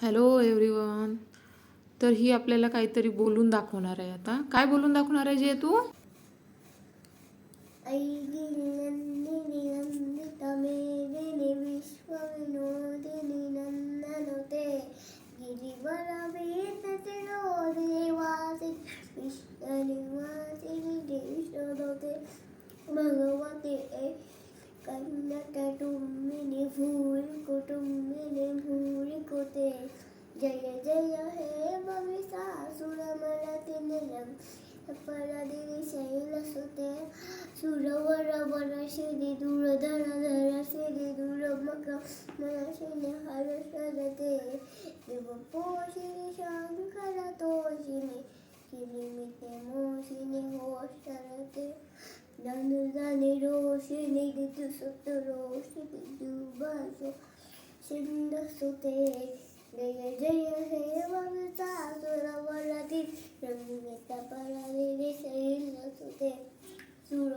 Hello everyone. तर ही आपल्याला काहीतरी बोलून दाखवणार आहे. आता काय बोलून दाखवणार आहे जे तू? ऐगी नंदिनी नंदिता मेदिनी विश्वविनोदिनी नंदनुते गिरिवर वेदतिरोदिनी वासिनी विश्वनिवासिनी देशोदते भगवते कन्नकटुम्बिनी भूरिकुटुम्बिनी भूरिकुते जय जय हे भविसासुरमरतिनिलम् परादिनी शैलसुते सुरवर वरशिनी दूरधर धरशिनी दूरमक मनशिनी हर्षरते दिवपोषिनी शङ्करतोषिनी किरीमिते मोषिनी होषरते धनुधनि रोषिनी ऋतुसुतरोषिनी दुर्भाषो सिन्धुसुते जय जय हे भविसासुरवरति रंगित परादिनी शैलसुते सुर